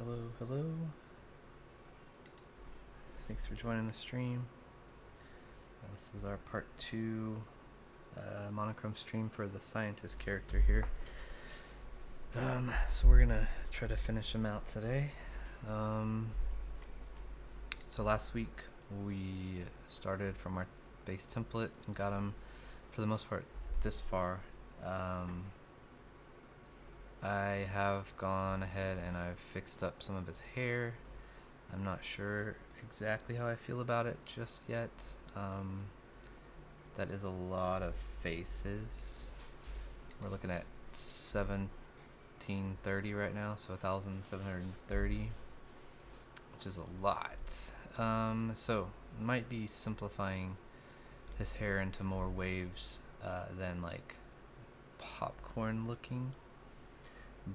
Hello, hello. Thanks for joining the stream. This is our part 2 monochrome stream for the scientist character here. So we're gonna try to finish him out today. So last week we started from our base template and got him, for the most part, this far. I have gone ahead and I've fixed up some of his hair. I'm not sure exactly how I feel about it just yet. That is a lot of faces. We're looking at 1730 right now, so 1730, which is a lot. So might be simplifying his hair into more waves than like popcorn looking,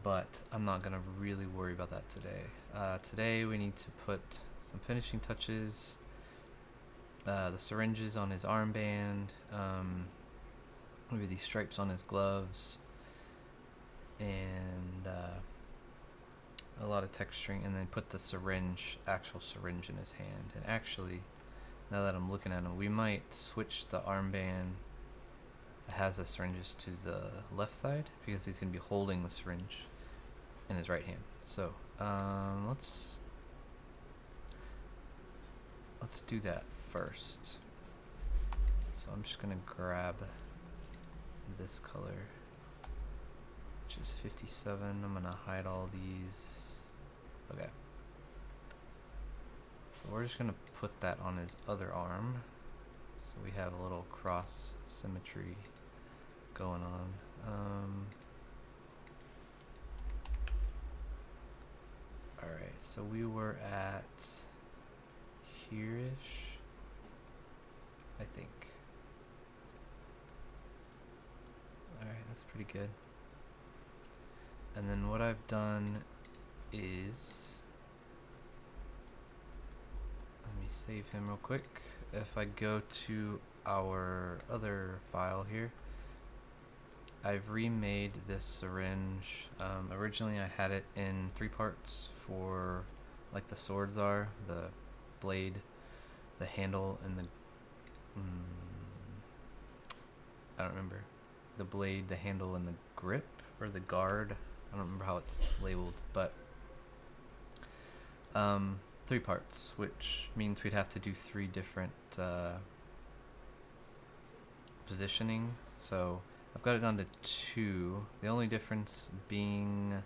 but I'm not gonna really worry about that today. Today we need to put some finishing touches, the syringes on his armband, maybe these stripes on his gloves, and a lot of texturing, and then put the actual syringe in his hand. And actually, now that I'm looking at him, we might switch the armband that has the syringes to the left side, because he's going to be holding the syringe in his right hand. So let's do that first. So I'm just going to grab this color, which is 57. I'm going to hide all these. Okay. So we're just going to put that on his other arm, so we have a little cross symmetry going on. Alright, so we were at here-ish, I think. Alright, that's pretty good. And then what I've done is, let me save him real quick. If I go to our other file here, I've remade this syringe. Originally I had it in 3 parts for like the swords are, the blade, the handle, and the I don't remember, the blade, the handle, and the grip, or the guard. I don't remember how it's labeled, but 3 parts, which means we'd have to do 3 different positioning. So I've got it down to 2. The only difference being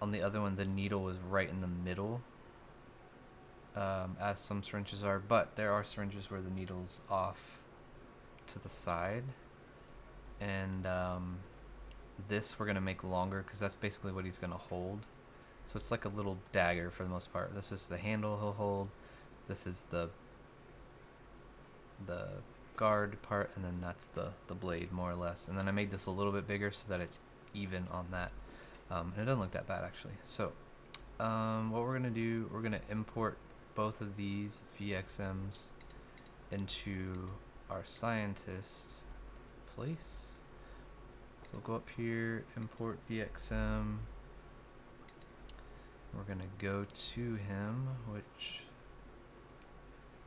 on the other one, the needle was right in the middle, as some syringes are, but there are syringes where the needle's off to the side. And this we're going to make longer, because that's basically what he's going to hold. So it's like a little dagger for the most part. This is the handle he'll hold. This is the guard part, and then that's the blade, more or less. And then I made this a little bit bigger so that it's even on that. And it doesn't look that bad, actually. So what we're going to do, we're going to import both of these VXMs into our scientist place. So go up here, import VXM. We're gonna go to him, which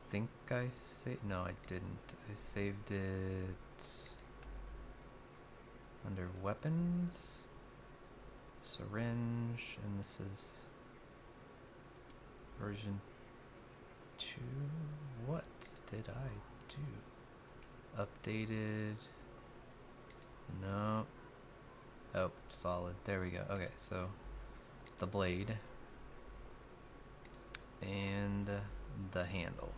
I think I saved. No, I didn't. I saved it under weapons, syringe, and this is version 2. What did I do? Updated. No. Oh, solid. There we go. Okay, so the blade and the handle.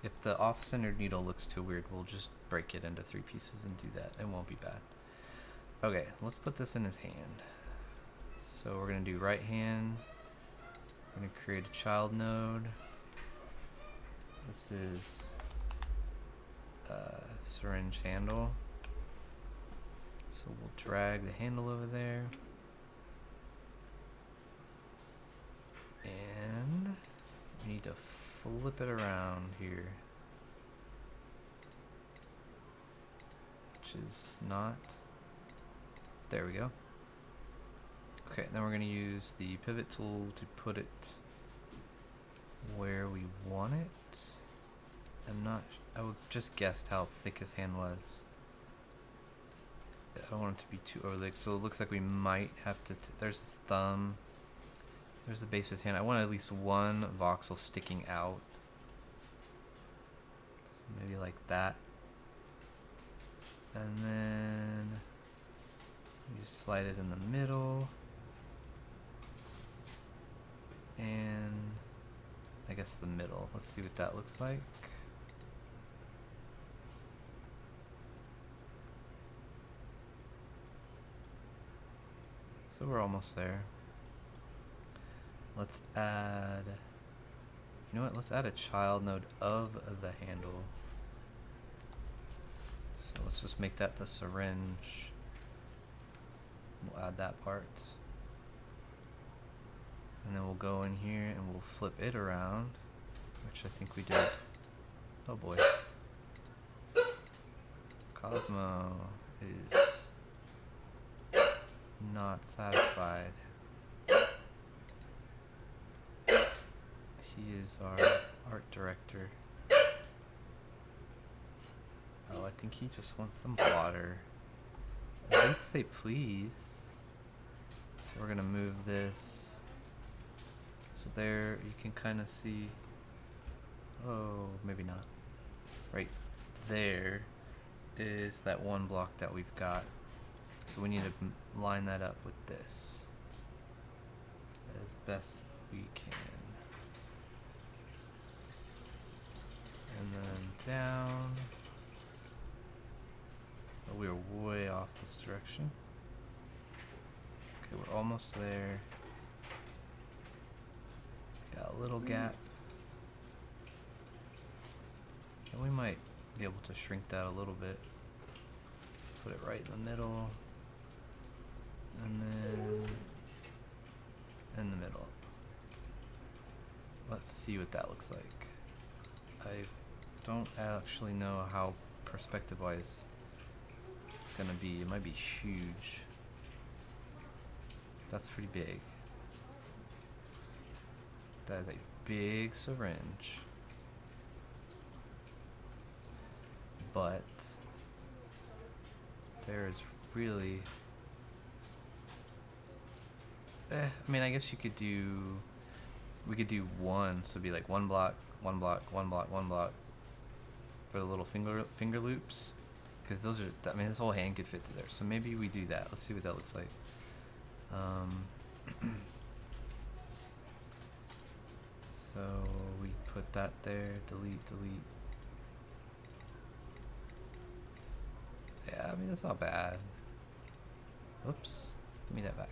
If the off-centered needle looks too weird, we'll just break it into 3 pieces and do that. It won't be bad. Okay, let's put this in his hand. So we're going to do right hand. We're going to create a child node. This is syringe handle. So we'll drag the handle over there. And we need to flip it around here, which is not. There we go. Okay, then we're going to use the pivot tool to put it where we want it. I would just guessed how thick his hand was. I don't want it to be too overly, so it looks like we might have to, there's his thumb, there's the base of his hand. I want at least one voxel sticking out. So maybe like that. And then you just slide it in the middle. And I guess the middle. Let's see what that looks like. So we're almost there. Let's add, you know what, let's add a child node of the handle. So let's just make that the syringe. We'll add that part. And then we'll go in here and we'll flip it around, which I think we did. Oh boy. Cosmo is not satisfied. He is our art director. Oh, I think he just wants some water. At least say please. So we're gonna move this. So there you can kind of see. Oh, maybe not. Right there is that one block that we've got. So we need to line that up with this as best we can. And then down. Oh, we are way off this direction. Okay, we're almost there. Got a little gap. And we might be able to shrink that a little bit. Put it right in the middle. And then in the middle. Let's see what that looks like. I don't actually know how perspective wise it's gonna be. It might be huge. That's pretty big. That is a big syringe. But there is really I mean, I guess you could do, we could do one, so it'd be like one block, one block, one block, one block for the little finger loops, because those are, I mean, this whole hand could fit through there. So maybe we do that. Let's see what that looks like. So we put that there, delete, delete. Yeah, I mean, that's not bad. Oops, give me that back.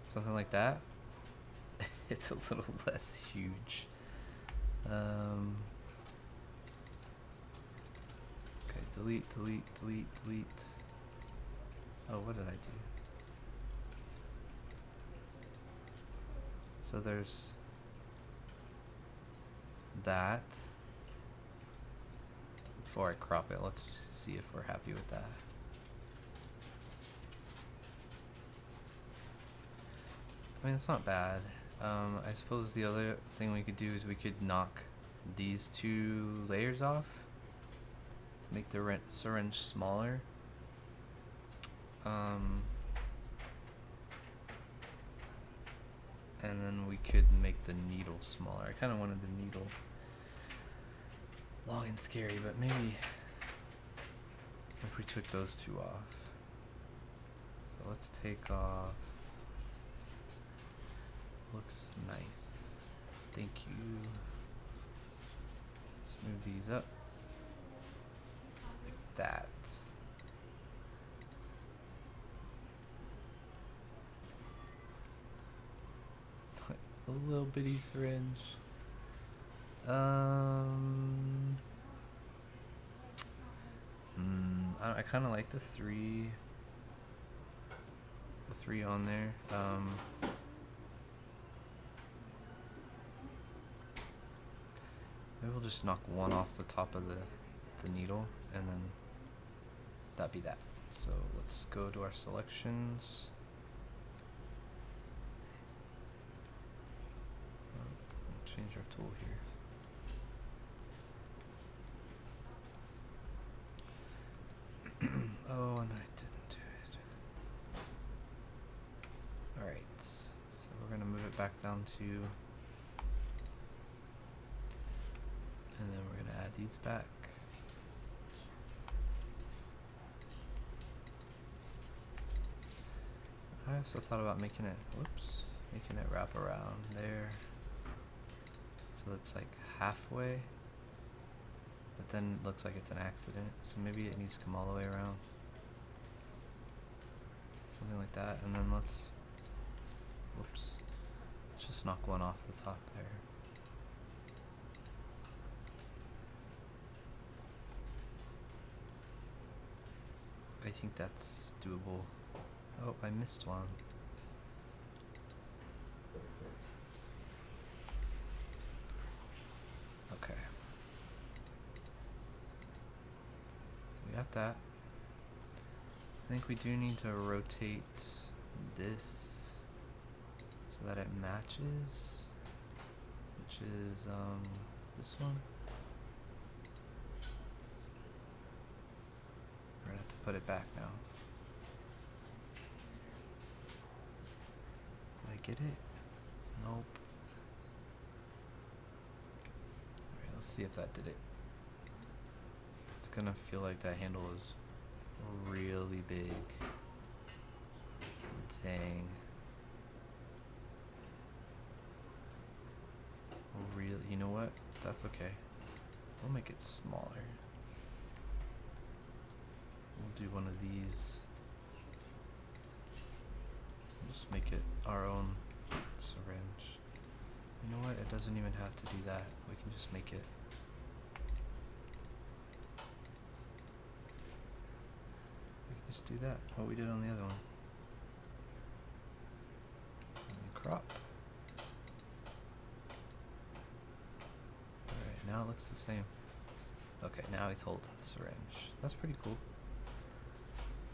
Something like that. It's a little less huge. Okay, delete, delete, delete, delete. Oh, what did I do? So there's that. Before I crop it, let's see if we're happy with that. I mean, it's not bad. I suppose the other thing we could do is we could knock these two layers off to make the syringe smaller. And then we could make the needle smaller. I kind of wanted the needle long and scary, but maybe if we took those two off. So let's take off. Looks nice. Thank you. Let's move these up like that. A little bitty syringe. I kind of like the three on there. Maybe we'll just knock one off the top of the needle, and then that'd be that. So let's go to our selections. change our tool here. Oh, and I didn't do it. Alright, so we're going to move it back down to, and then we're going to add these back. I also thought about making it, making it wrap around there. So it's like halfway, but then it looks like it's an accident. So maybe it needs to come all the way around. Something like that. And then let's just knock one off the top there. I think that's doable. Oh, I missed one. Okay. So we got that. I think we do need to rotate this so that it matches, which is this one. We're gonna have to put it back now. Did I get it? Nope. Alright, let's see if that did it. It's gonna feel like that handle is really big. Dang. Really, you know what? That's okay. We'll make it smaller. We'll do one of these. We'll just make it our own syringe. You know what? It doesn't even have to do that. We can just make it. We can just do that. What we did on the other one. And then crop. Alright, now it looks the same. Okay, now he's holding the syringe. That's pretty cool.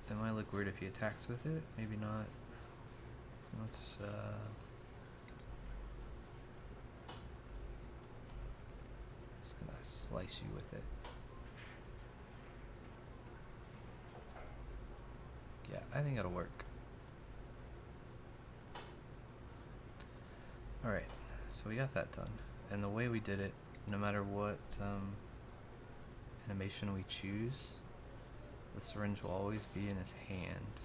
It might look weird if he attacks with it. Maybe not. Let's just gonna slice you with it. Yeah, I think it'll work. Alright, so we got that done. And the way we did it, no matter what animation we choose, the syringe will always be in his hand.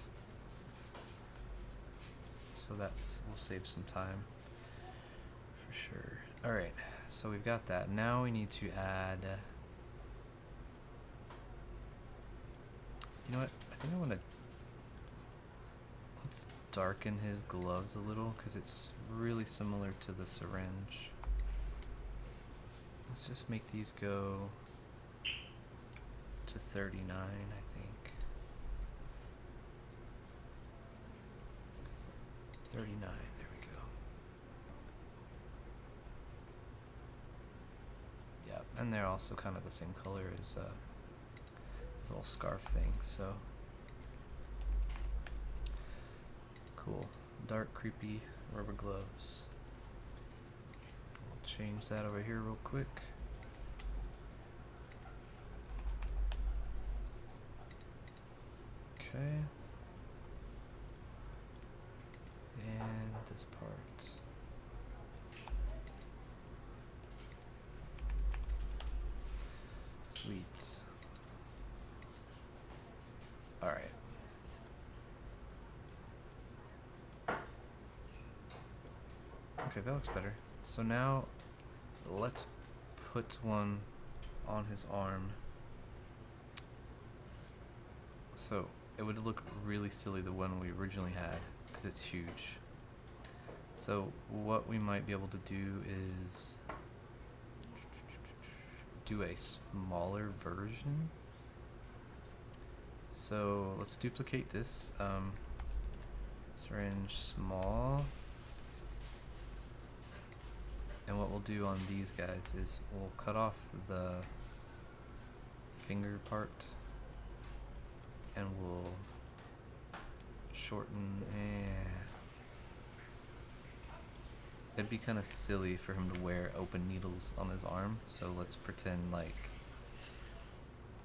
So will save some time for sure. Alright, so we've got that. Now we need to add, you know what, I think I want to, let's darken his gloves a little because it's really similar to the syringe. Let's just make these go to 39, I think. 39, there we go. Yep, and they're also kind of the same color as this little scarf thing, so. Cool. Dark, creepy rubber gloves. We'll change that over here real quick. Okay. And this part. Sweet. All right. Okay, that looks better. So now let's put one on his arm. So it would look really silly, the one we originally had, because it's huge. So what we might be able to do is do a smaller version. So let's duplicate this. Syringe small. And what we'll do on these guys is we'll cut off the finger part and we'll shorten it'd be kind of silly for him to wear open needles on his arm, so let's pretend like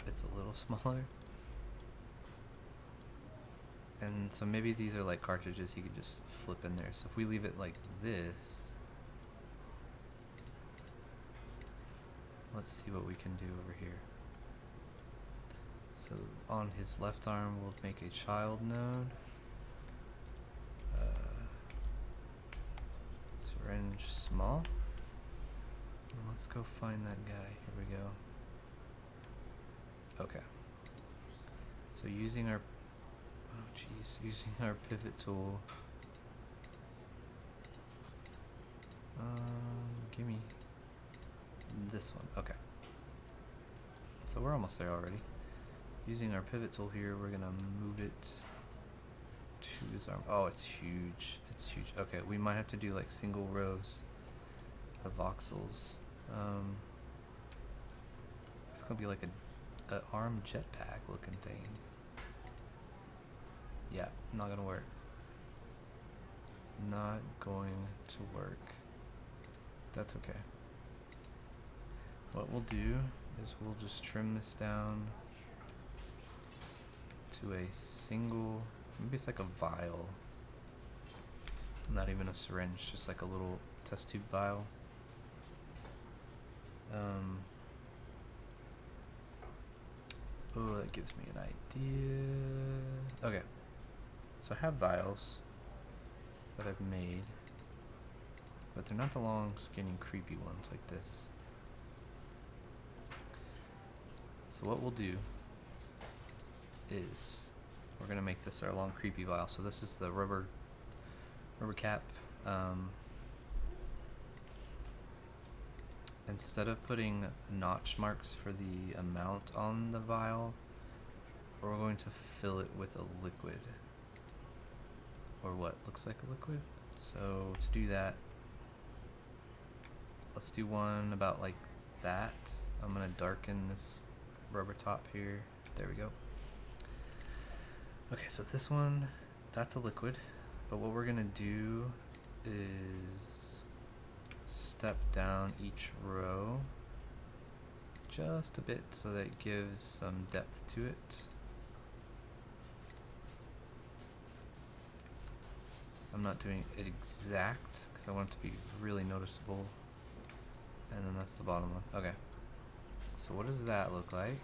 it's a little smaller. And so maybe these are like cartridges he could just flip in there. So if we leave it like this, let's see what we can do over here. So on his left arm, we'll make a child node. Syringe small. And let's go find that guy. Here we go. Okay. So using our using our pivot tool. Give me this one. Okay. So we're almost there already. Using our pivot tool here, we're gonna move it to his arm. Oh, it's huge. It's huge. Okay, we might have to do like single rows of voxels. It's gonna be like a arm jetpack looking thing. Yeah, not gonna work. Not going to work. That's okay. What we'll do is we'll just trim this down to a single, maybe it's like a vial. Not even a syringe, just like a little test tube vial. Oh, that gives me an idea. Okay. So I have vials that I've made, but they're not the long, skinny, creepy ones like this. So what we'll do is we're gonna make this our long, creepy vial. So this is the rubber cap. Instead of putting notch marks for the amount on the vial, we're going to fill it with a liquid, or what looks like a liquid. So to do that, let's do one about like that. I'm gonna darken this rubber top here. There we go. Okay, so this one, that's a liquid, but what we're gonna do is step down each row just a bit so that it gives some depth to it. I'm not doing it exact because I want it to be really noticeable. And then that's the bottom one. Okay. So what does that look like?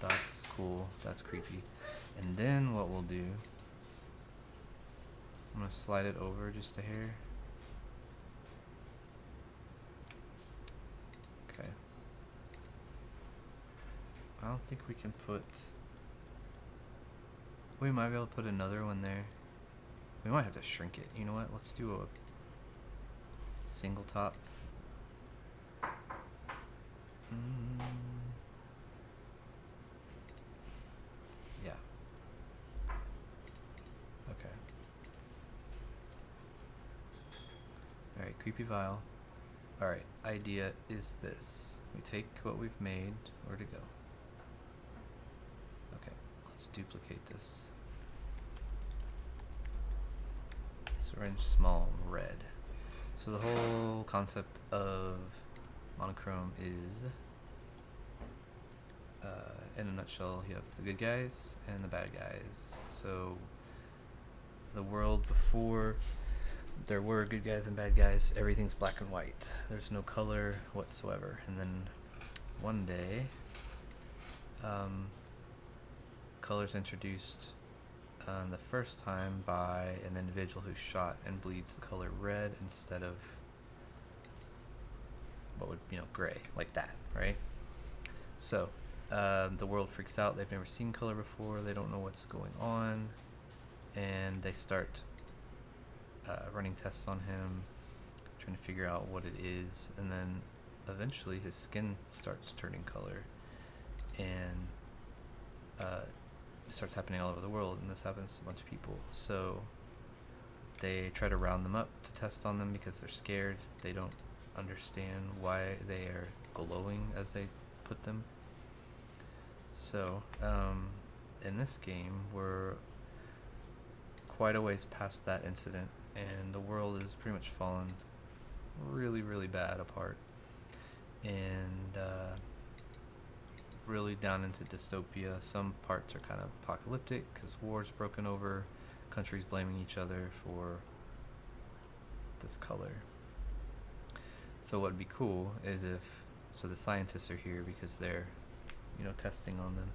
That's cool. That's creepy. And then what we'll do, I'm gonna slide it over just a hair. Okay. I don't think we can put, we might be able to put another one there. We might have to shrink it. You know what? Let's do a single top. Yeah. Okay. Alright, creepy vial. Alright, idea is this. We take what we've made. Where'd it go? Okay, let's duplicate this. Syringe small red. So the whole concept of monochrome is, in a nutshell, you have the good guys and the bad guys. So the world before there were good guys and bad guys, everything's black and white. There's no color whatsoever. And then one day, color's introduced the first time by an individual who's shot and bleeds the color red instead of what would, gray, like that, right? So the world freaks out. They've never seen color before. They don't know what's going on, and they start running tests on him, trying to figure out what it is, and then eventually his skin starts turning color, and it starts happening all over the world, and this happens to a bunch of people. So they try to round them up to test on them because they're scared. They don't understand why they are glowing as they put them. So in this game, we're quite a ways past that incident, and the world is pretty much fallen really, really bad apart, and really down into dystopia. Some parts are kind of apocalyptic because war's broken over, countries blaming each other for this color. So what would be cool is if, so the scientists are here because they're, testing on them.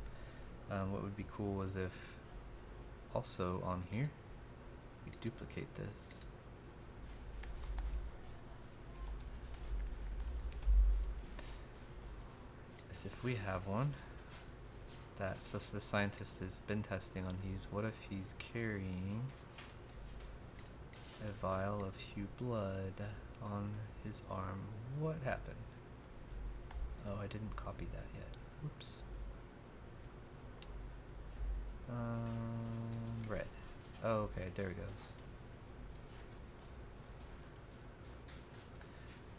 What would be cool is if also on here, we duplicate this. As if we have one that, so the scientist has been testing on these. What if he's carrying a vial of Hugh blood on his arm? What happened? Oh, I didn't copy that yet. Oops. Red. Oh, okay, there it goes.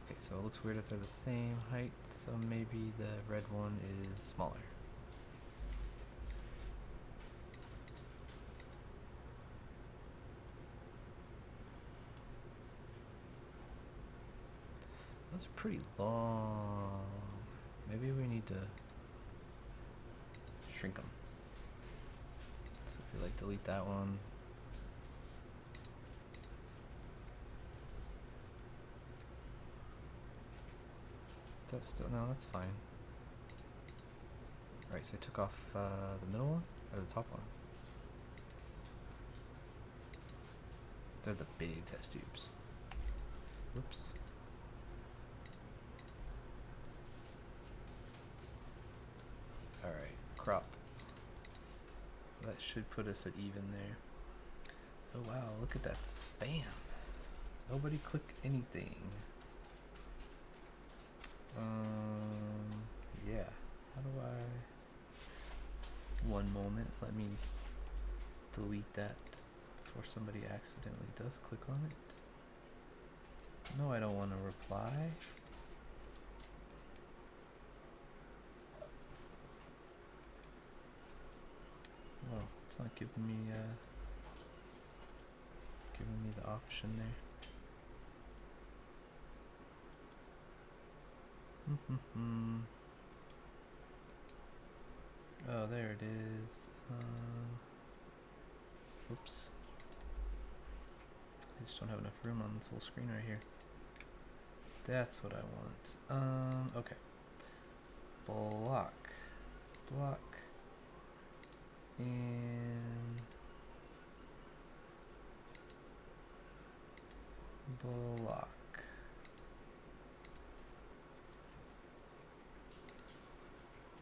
Okay, so it looks weird if they're the same height, so maybe the red one is smaller. Those are pretty long. Maybe we need to shrink them. So if you delete that one. That's still, no, that's fine. Alright, so I took off the middle one, or the top one. They're the big test tubes. Whoops. Alright, crop. That should put us at even there. Oh wow, look at that spam. Nobody click anything. Yeah. How do I... One moment, let me delete that before somebody accidentally does click on it. No, I don't want to reply. Well, it's not giving me the option there. Oh, there it is. Oops. I just don't have enough room on this little screen right here. That's what I want. Okay. Block. And block.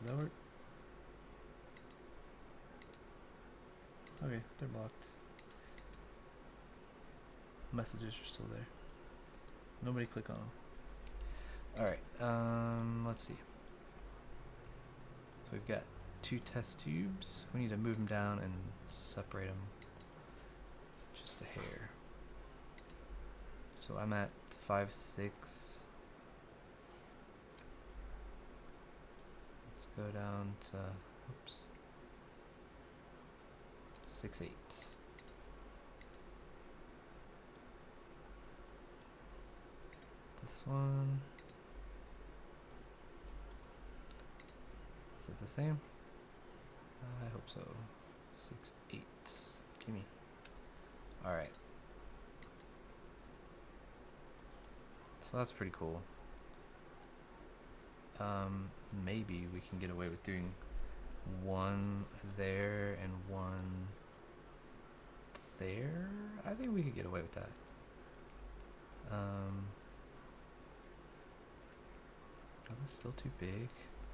Does that work? Okay, they're blocked. Messages are still there. Nobody click on them. Alright, let's see. So we've got 2 test tubes. We need to move them down and separate them just a hair. So I'm at 5'6". Let's go down to, oops, 6'8". This one. Is it the same? I hope so. 6'8". Gimme. Alright. So that's pretty cool. Maybe we can get away with doing one there and one there. I think we could get away with that. Are those still too big?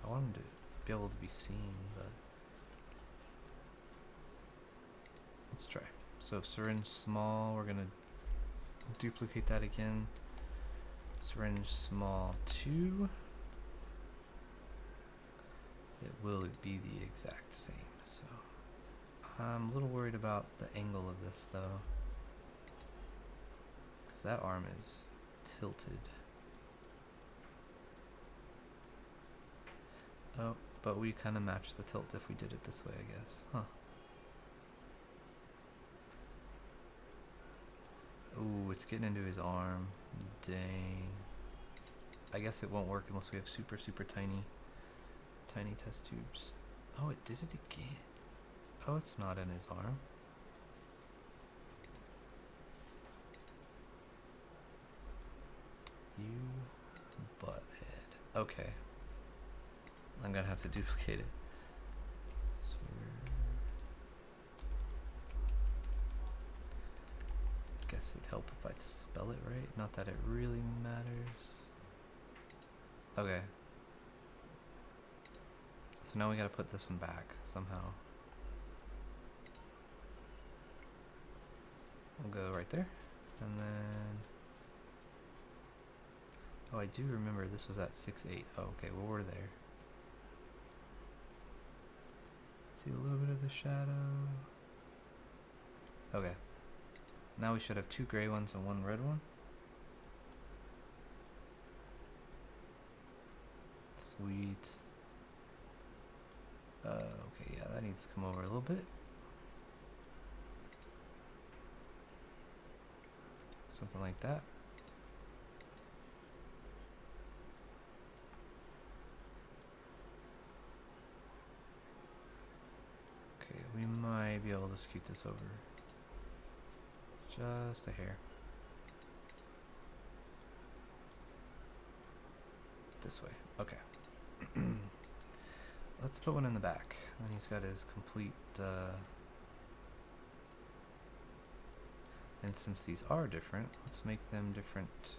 I want them to be able to be seen, but let's try. So syringe small, we're gonna duplicate that again. Syringe small 2. It will be the exact same. So I'm a little worried about the angle of this though, because that arm is tilted. Oh, but we kind of match the tilt if we did it this way, I guess. Huh. Ooh, it's getting into his arm. Dang. I guess it won't work unless we have super, super tiny test tubes. Oh, it did it again. Oh, it's not in his arm. You butthead. Okay. I'm gonna have to duplicate it. Guess it'd help if I spell it right. Not that it really matters. Okay. So now we gotta put this one back somehow. We'll go right there. And then... Oh, I do remember this was at 6.8. Oh, okay, well we're there. See a little bit of the shadow. Okay. Now we should have 2 gray ones and 1 red one. Sweet. Okay, yeah, that needs to come over a little bit. Something like that. Okay, we might be able to scoot this over. Just a hair. This way. Okay. Let's put one in the back. Then he's got his complete... And since these are different, let's make them different.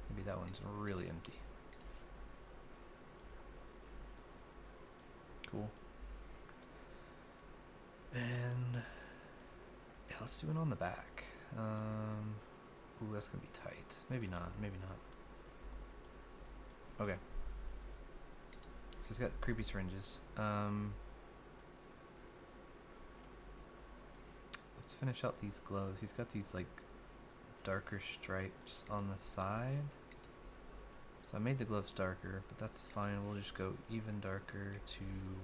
Maybe that one's really empty. Cool. And yeah, let's do it on the back. Ooh, that's gonna be tight. Maybe not. Maybe not. Okay. So he's got creepy syringes. Let's finish out these gloves. He's got these like darker stripes on the side. So I made the gloves darker, but that's fine. We'll just go even darker to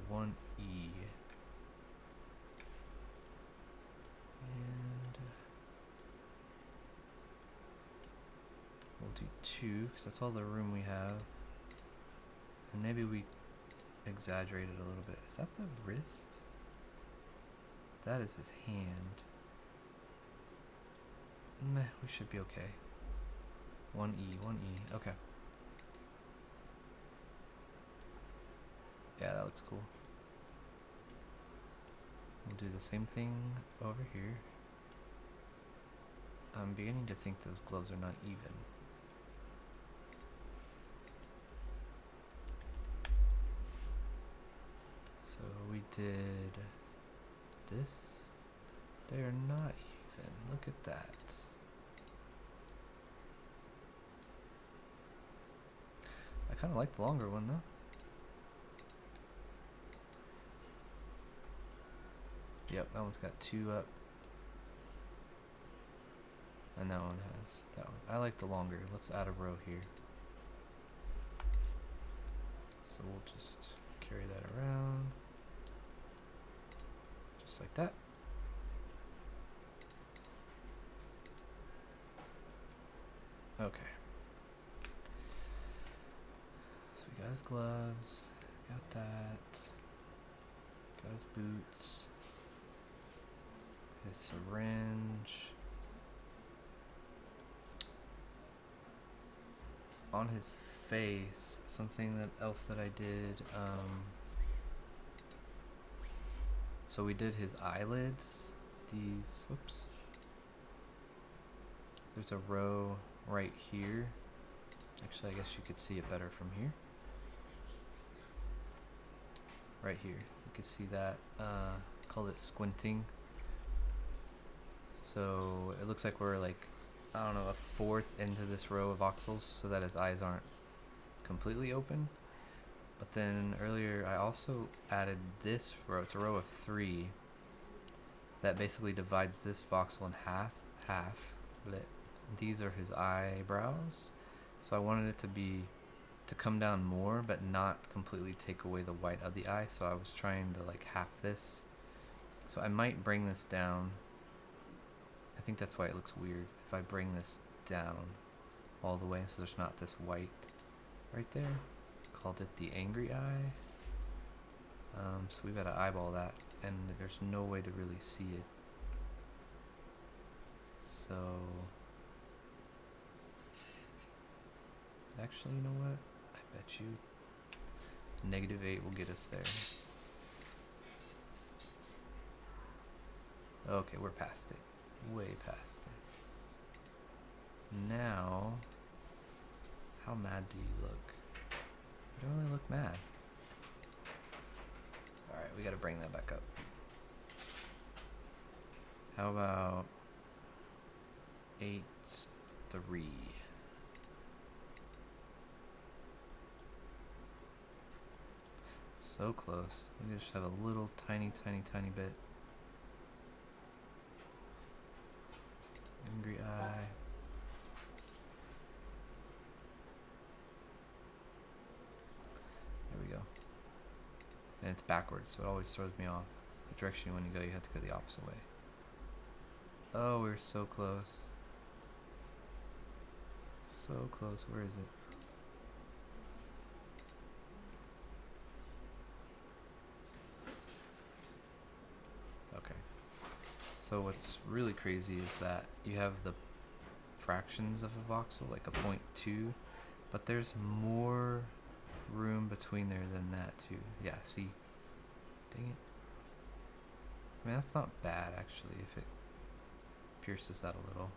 1E. And we'll do 2, because that's all the room we have. And maybe we exaggerate it a little bit. Is that the wrist? That is his hand. Meh, we should be okay. 1E, 1E, okay. Yeah, that looks cool. We'll do the same thing over here. I'm beginning to think those gloves are not even. So we did this. They're not even. Look at that. I kind of like the longer one though. Yep, that one's got 2 up. And that one has that one. I like the longer. Let's add a row here. So we'll just carry that around. Just like that. Okay. So we got his gloves. Got that. Got his boots. His syringe. On his face, something else that I did, so we did his eyelids, these, whoops, there's a row right here. Actually, I guess you could see it better from here. Right here, you can see that, call it squinting. So it looks like we're like, I don't know, a fourth into this row of voxels so that his eyes aren't completely open. But then earlier I also added this row. It's a row of 3 that basically divides this voxel in half. These are his eyebrows. So I wanted it to come down more but not completely take away the white of the eye. So I was trying to like half this. So I might bring this down I think that's why it looks weird. If I bring this down all the way so there's not this white right there, called it the angry eye. So we've got to eyeball that, and there's no way to really see it. So actually, you know what? I bet you -8 will get us there. Okay, we're past it. Way past it. Now, how mad do you look? You don't really look mad. Alright, we gotta bring that back up. How about 8-3? So close. We just have a little tiny bit. Angry eye. There we go. And it's backwards, so it always throws me off. The direction you want to go, you have to go the opposite way. Oh, we're so close. So close. Where is it? Okay. So what's really crazy is that you have the fractions of a voxel, like a 0.2, but there's more room between there than that too. Yeah, see? Dang it. I mean, that's not bad actually if it pierces that a little.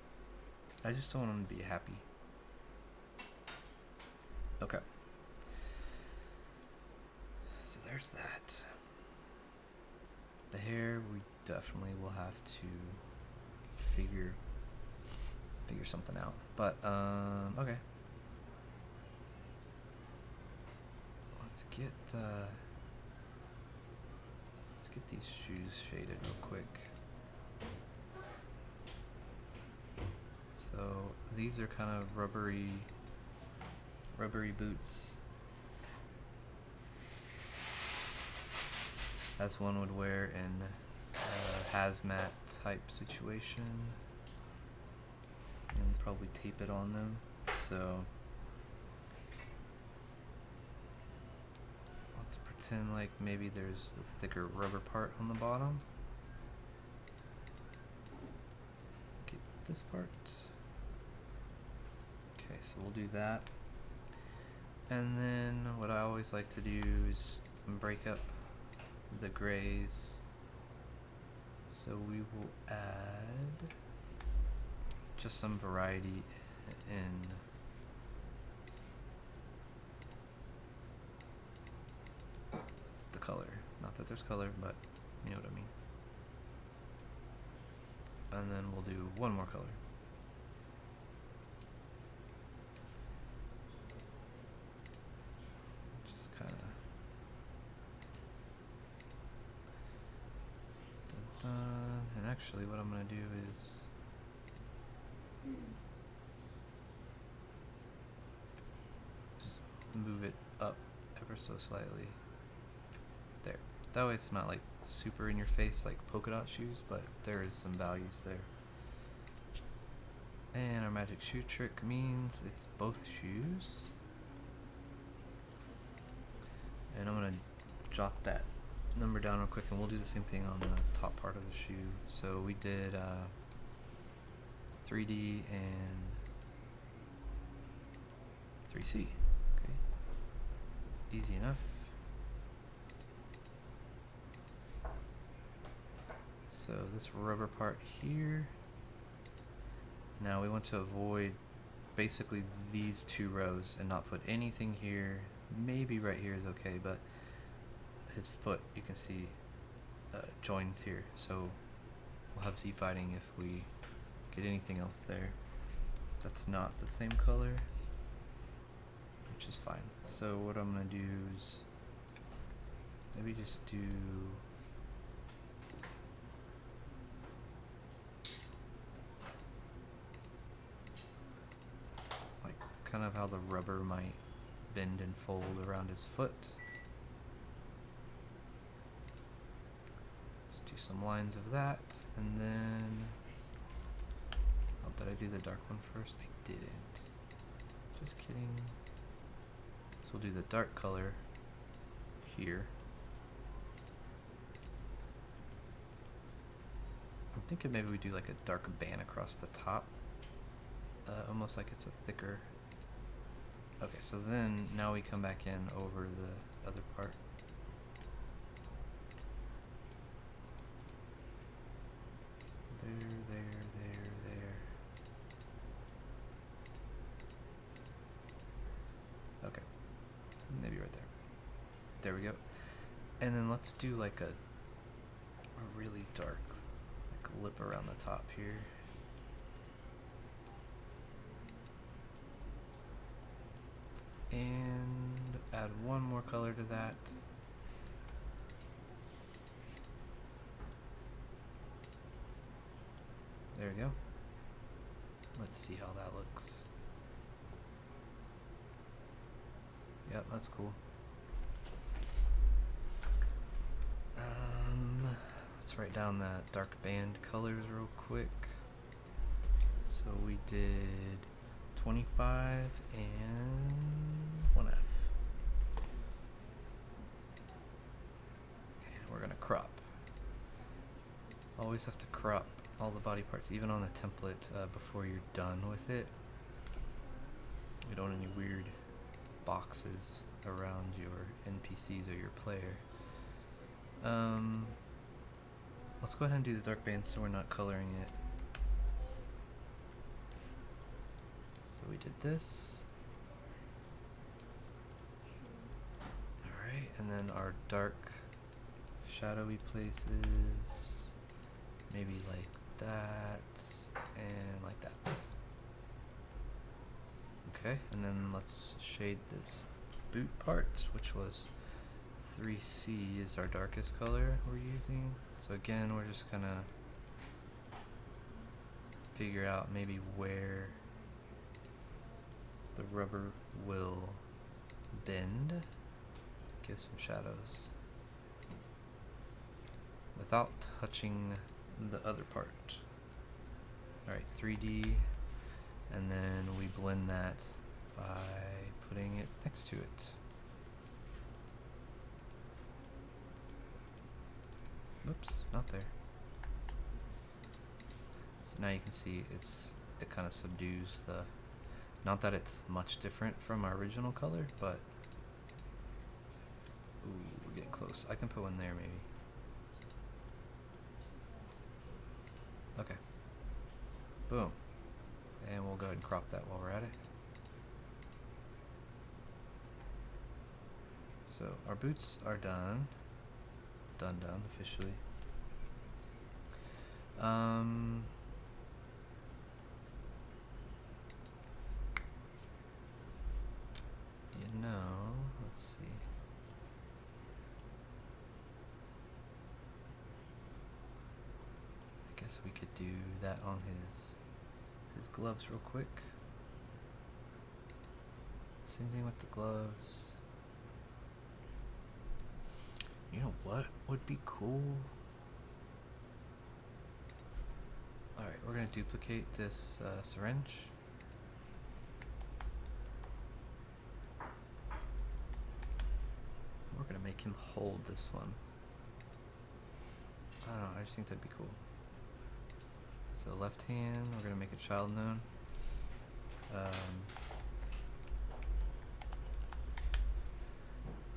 I just don't want them to be happy. Okay. So there's that. The hair, we definitely will have to figure something out. But okay. Let's get these shoes shaded real quick. So these are kind of rubbery boots, as one would wear in a hazmat type situation, and probably tape it on them. So let's pretend like maybe there's the thicker rubber part on the bottom. Get this part. Okay, so we'll do that. And then what I always like to do is break up the grays. So we will add just some variety in the color. Not that there's color, but you know what I mean. And then we'll do one more color. Just kind of dun. And actually what I'm going to do is just move it up ever so slightly. There. That way it's not like super in your face like polka dot shoes, but there is some values there. And our magic shoe trick means it's both shoes. And I'm going to jot that number down real quick, and we'll do the same thing on the top part of the shoe. So we did 3D and 3C. Okay, easy enough. So this rubber part here. Now we want to avoid basically these two rows and not put anything here. Maybe right here is okay, but his foot, you can see, joins here. So we'll have Z fighting if we get anything else there that's not the same color, which is fine. So what I'm gonna do is maybe just do like kind of how the rubber might bend and fold around his foot. Let's do some lines of that, and then did I do the dark one first? I didn't. Just kidding. So we'll do the dark color here. I'm thinking maybe we do like a dark band across the top. Almost like it's a thicker. Okay, so then now we come back in over the other part. There. Okay, maybe right there. There we go. And then let's do like a really dark like lip around the top here. And add one more color to that. There we go. Let's see how that looks. Yep, that's cool. Let's write down the dark band colors real quick. So we did 25 and 1F. And we're gonna crop. Always have to crop all the body parts, even on the template, before you're done with it. You don't want any weird boxes around your NPCs or your player. Let's go ahead and do the dark band so we're not coloring it. So we did this. Alright, and then our dark shadowy places, maybe like that and like that. Okay, and then let's shade this boot part, which was 3C is our darkest color we're using. So again, we're just gonna figure out maybe where the rubber will bend, give some shadows without touching the other part. Alright, 3D, and then we blend that by putting it next to it. Oops, not there. So now you can see it kind of subdues the, not that it's much different from our original color, but ooh, we're getting close. I can put one there maybe. Okay. Boom. And we'll go ahead and crop that while we're at it. So our boots are done. Done officially. You know, let's see. I guess we could do that on his gloves real quick. Same thing with the gloves. You know what would be cool? Alright, we're going to duplicate this syringe. We're going to make him hold this one. I don't know, I just think that'd be cool. So left hand, we're going to make a child known.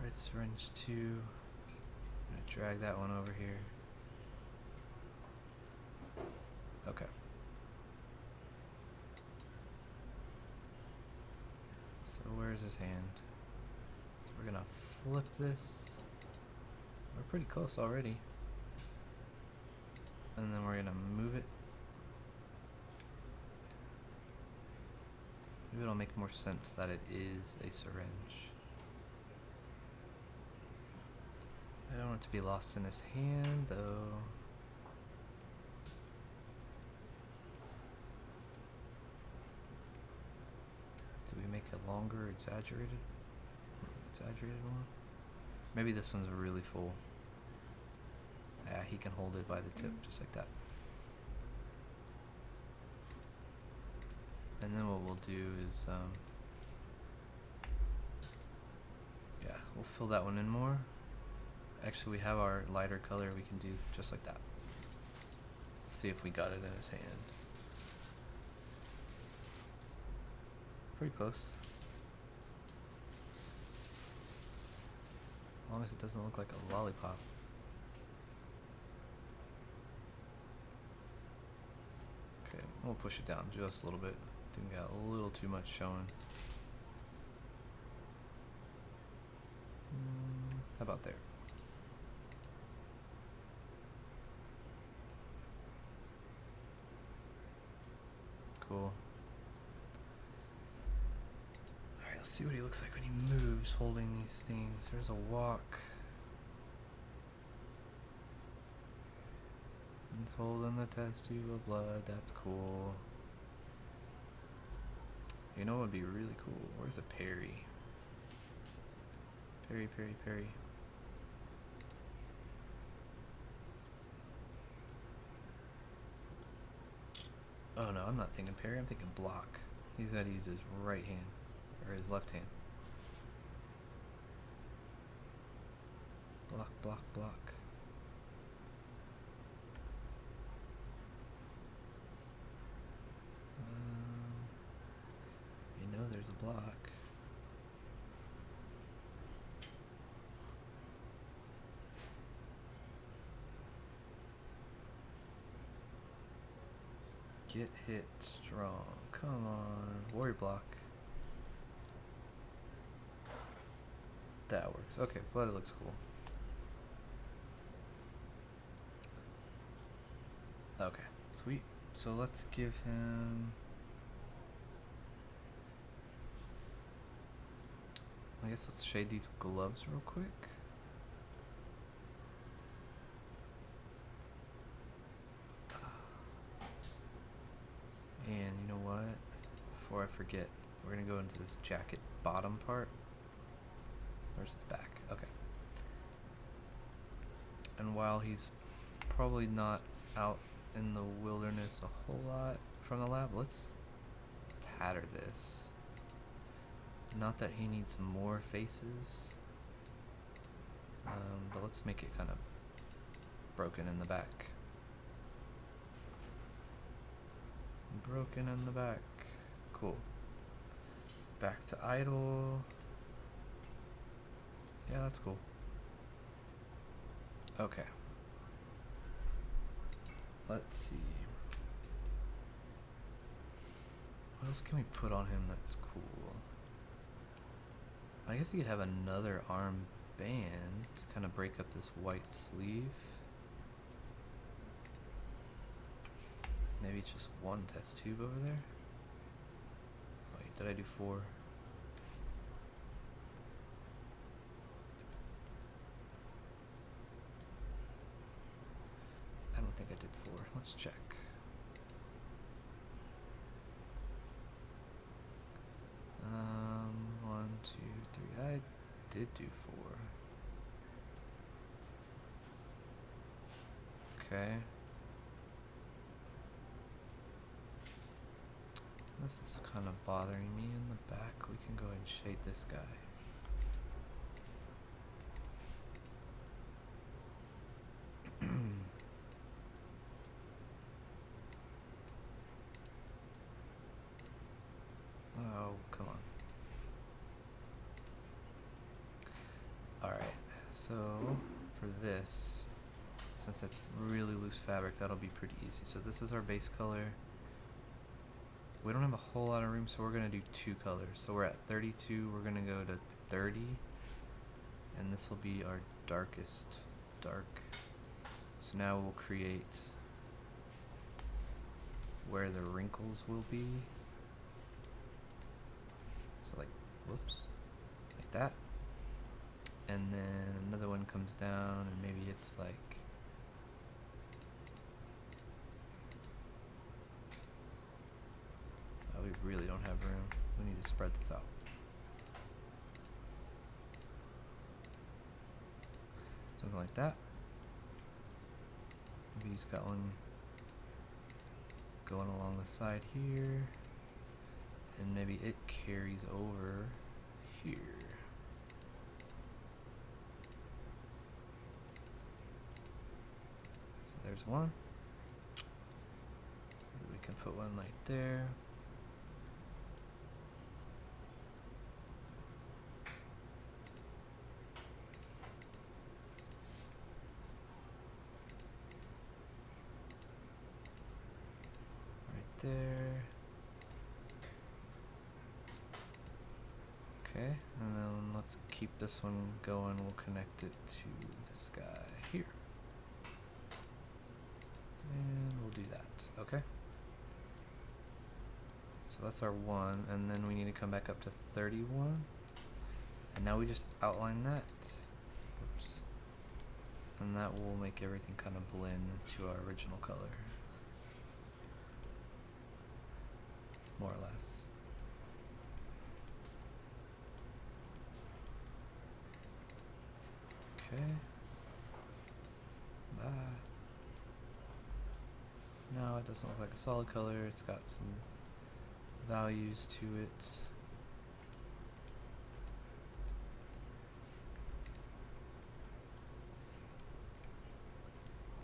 Right syringe 2. I'm going to drag that one over here. Okay. So where's his hand? So we're going to flip this. We're pretty close already. And then we're going to move it. Maybe it'll make more sense that it is a syringe. I don't want it to be lost in his hand, though. Do we make a longer, exaggerated one? Maybe this one's really full. Yeah, he can hold it by the tip, just like that. And then what we'll do is, yeah, we'll fill that one in more. Actually, we have our lighter color. We can do just like that. Let's see if we got it in his hand. Pretty close. As long as it doesn't look like a lollipop. Okay, we'll push it down just a little bit. I think we got a little too much showing. How about there? Cool. Alright, let's see what he looks like when he moves holding these things. There's a walk. He's holding the test tube of blood. That's cool. You know what would be really cool? Where's a parry? Parry, parry, parry. Oh no, I'm not thinking parry, I'm thinking block. He's got to use his right hand, or his left hand. Block, block, block. You know there's a block. Get hit strong. Come on. Warrior block. That works. Okay, blood looks cool. Okay, sweet. So let's give him... I guess let's shade these gloves real quick. And you know what? Before I forget, we're gonna go into this jacket bottom part. Where's his back? Okay. And while he's probably not out in the wilderness a whole lot from the lab, let's tatter this. Not that he needs more faces, but let's make it kind of broken in the back. Broken in the back. Cool. Back to idle. Yeah, that's cool. Okay. Let's see. What else can we put on him that's cool? I guess he could have another arm band to kind of break up this white sleeve. Maybe just one test tube over there. Wait, did I do 4? I don't think I did 4. Let's check. One, two, three. I did do 4. Okay. This is kind of bothering me in the back. We can go and shade this guy. Oh, come on. Alright, so for this, since it's really loose fabric, that'll be pretty easy. So this is our base color. We don't have a whole lot of room, so we're gonna do 2 colors. So we're at 32, we're gonna go to 30, and this will be our darkest dark. So now we'll create where the wrinkles will be. So like, whoops, like that. And then another one comes down, and maybe it's like, oh, we really don't have room. We need to spread this out. Something like that. Maybe he's got one going along the side here. and maybe it carries over here. So there's one. Maybe we can put one right there. Right there. Okay, and then let's keep this one going. We'll connect it to this guy here. And we'll do that, okay? So that's our 1, and then we need to come back up to 31. And now we just outline that. Oops. And that will make everything kind of blend to our original color. More or less. Okay. Now it doesn't look like a solid color, it's got some values to it.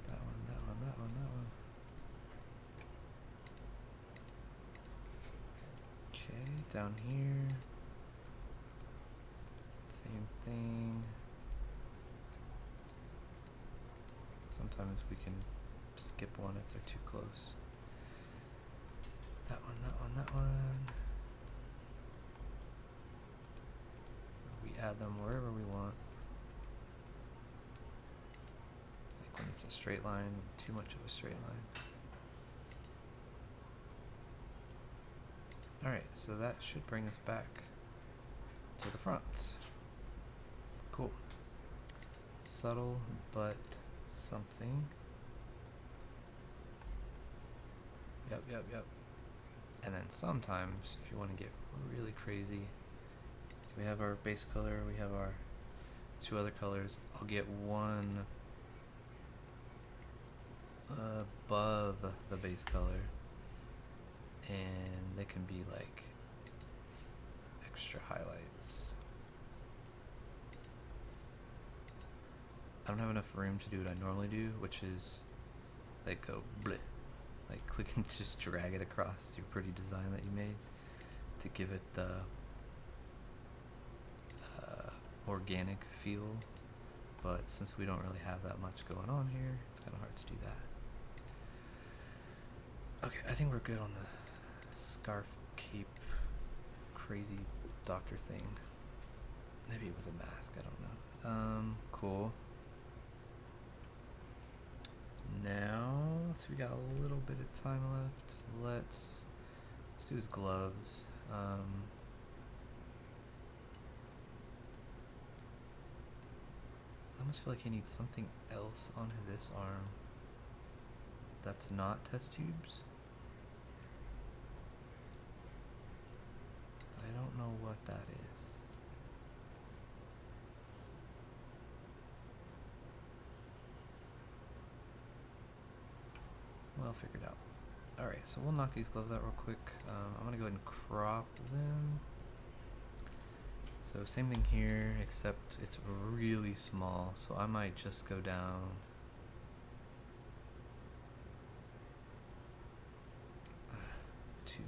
That one, that one, that one, that one. Okay, down here. Same thing. Sometimes we can skip one if they're too close. That one, that one, that one. We add them wherever we want. Like when it's a straight line, too much of a straight line. Alright, so that should bring us back to the front. Cool. Subtle, but something. Yep, yep, yep. And then sometimes, if you want to get really crazy, so we have our base color, we have our 2 other colors. I'll get one above the base color, and they can be like extra highlights. I don't have enough room to do what I normally do, which is like go bleh. Like click and just drag it across your pretty design that you made to give it the organic feel. But since we don't really have that much going on here, it's kind of hard to do that. Okay, I think we're good on the scarf, cape, crazy doctor thing. Maybe it was a mask, I don't know. Cool. Now, so we got a little bit of time left. Let's do his gloves. I almost feel like he needs something else on this arm that's not test tubes. I don't know what that is. Well, I'll figure it out. Alright, so we'll knock these gloves out real quick. I'm going to go ahead and crop them. So same thing here, except it's really small, so I might just go down two.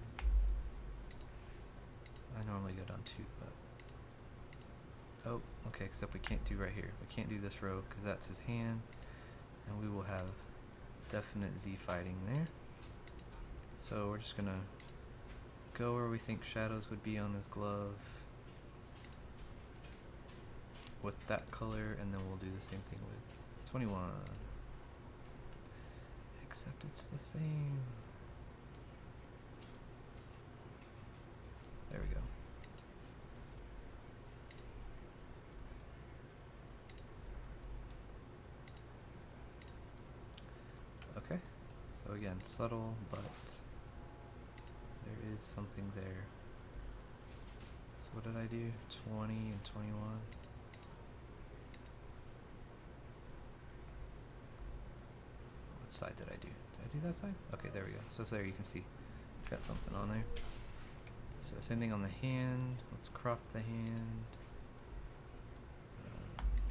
I normally go down 2, but oh, okay, except we can't do right here. We can't do this row because that's his hand, and we will have definite Z fighting there. So we're just gonna go where we think shadows would be on his glove with that color, and then we'll do the same thing with 21. Except it's the same. There we go. Okay, so again, subtle, but there is something there. So what did I do? 20 and 21. What side did I do? Did I do that side? Okay, there we go. So there you can see it's got something on there. So same thing on the hand. Let's crop the hand.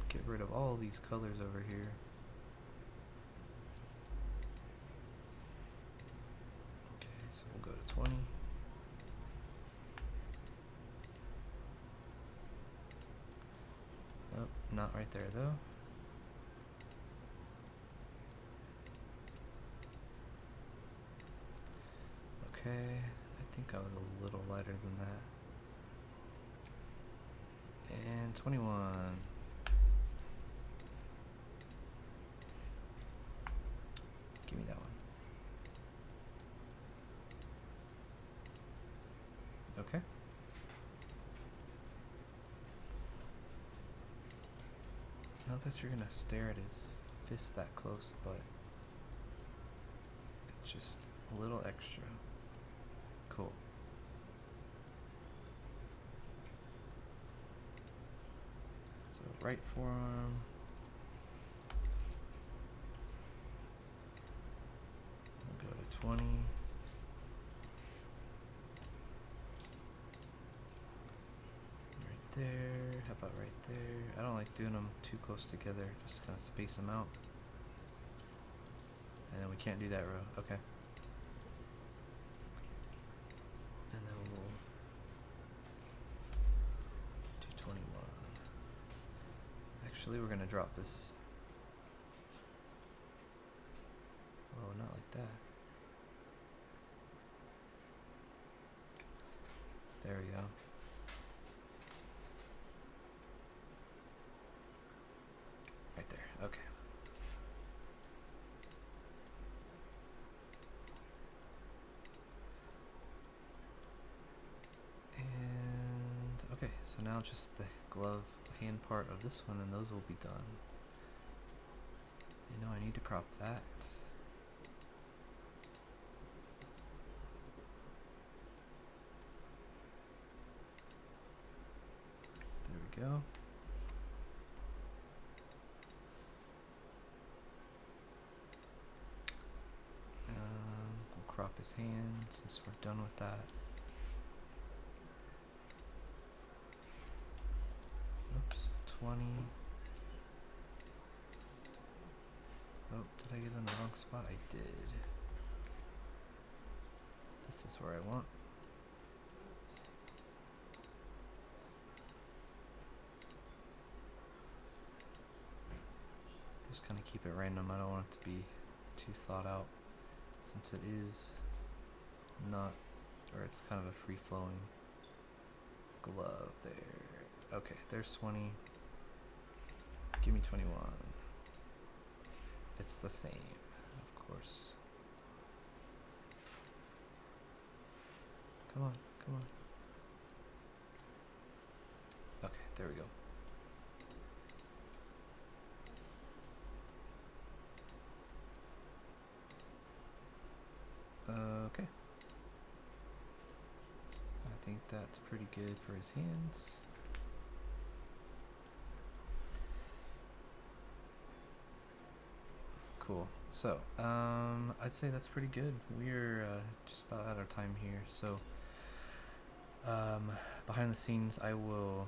Get rid of all these colors over here. Okay, so we'll go to 20. Oh, not right there though. Okay, I think I was a little lighter than that. And 21. Give me that one. Okay. Not that you're gonna stare at his fist that close, but it's just a little extra. Cool. So right forearm. We'll go to 20. Right there. How about right there? I don't like doing them too close together. Just kind of space them out. And then we can't do that row. Okay. And then we'll do 21. Actually, we're going to drop this. Oh, not like that. There we go. Right there. Okay. And okay, so now just the glove hand part of this one, and those will be done. You know, I need to crop that. There we go. We'll crop his hand since we're done with that. Oops, 20. Oh, did I get in the wrong spot? I did. This is where I want. Just kind of keep it random. I don't want it to be too thought out, since it is not, or it's kind of a free-flowing glove there. Okay, there's 20. Give me 21. It's the same, of course. Come on, come on. Okay, there we go. Okay. I think that's pretty good for his hands. Cool. So, I'd say that's pretty good. We're just about out of time here. So, behind the scenes, I will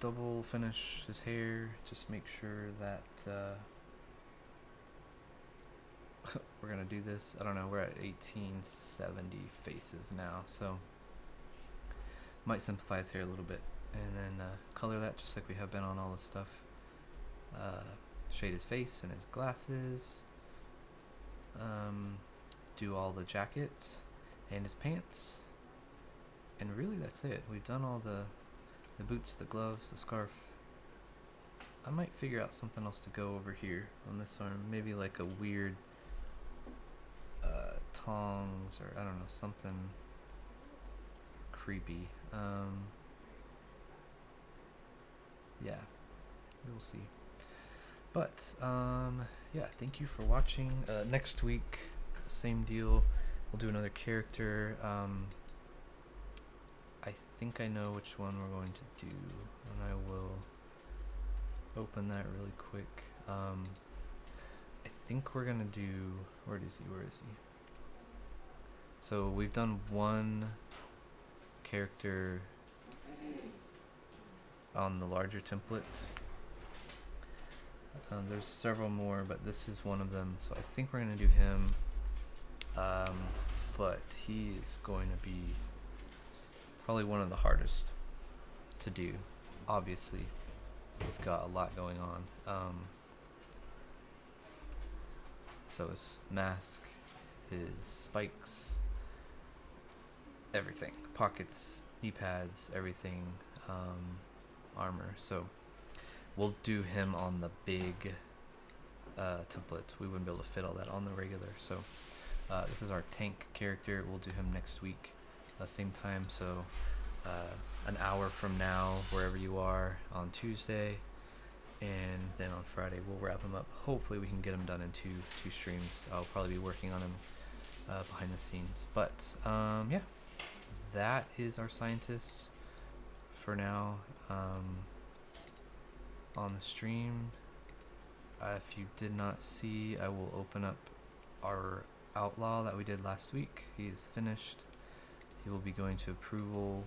double finish his hair. Just make sure that we're gonna do this. I don't know. We're at 1870 faces now, so might simplify his hair a little bit, and then color that just like we have been on all this stuff. Shade his face and his glasses. Do all the jacket and his pants, and really that's it. We've done all the boots, the gloves, the scarf. I might figure out something else to go over here on this arm. Maybe like a weird tongs, or I don't know, something creepy. Yeah, we'll see. But yeah, thank you for watching. Next week, same deal. We'll do another character. I think I know which one we're going to do, and I will open that really quick. I think we're gonna do, where is he? So we've done one character on the larger template. There's several more, but this is one of them. So I think we're gonna do him. But he is going to be probably one of the hardest to do. Obviously, he's got a lot going on. So his mask, his spikes, everything, pockets, knee pads, everything, armor. So we'll do him on the big template. We wouldn't be able to fit all that on the regular. So this is our tank character. We'll do him next week, same time. So an hour from now, wherever you are, on Tuesday, and then on Friday we'll wrap him up. Hopefully we can get him done in two streams. I'll probably be working on him behind the scenes. But yeah, that is our scientists for now on the stream. If you did not see, I will open up our outlaw that we did last week. He is finished. He will be going to approval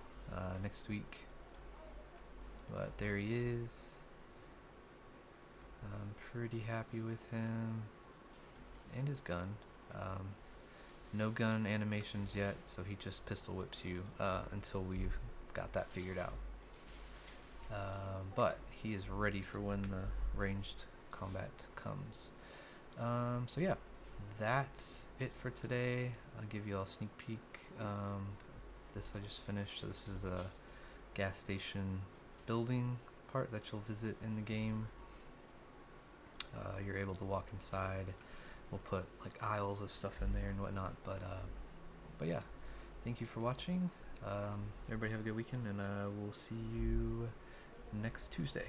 next week. But there he is. I'm pretty happy with him and his gun. No gun animations yet, so he just pistol whips you until we've got that figured out. But he is ready for when the ranged combat comes. So yeah, that's it for today. I'll give you all a sneak peek. This I just finished. So this is the gas station building part that you'll visit in the game. You're able to walk inside. We'll put like aisles of stuff in there and whatnot. But yeah, thank you for watching. Everybody have a good weekend, and we'll see you next Tuesday.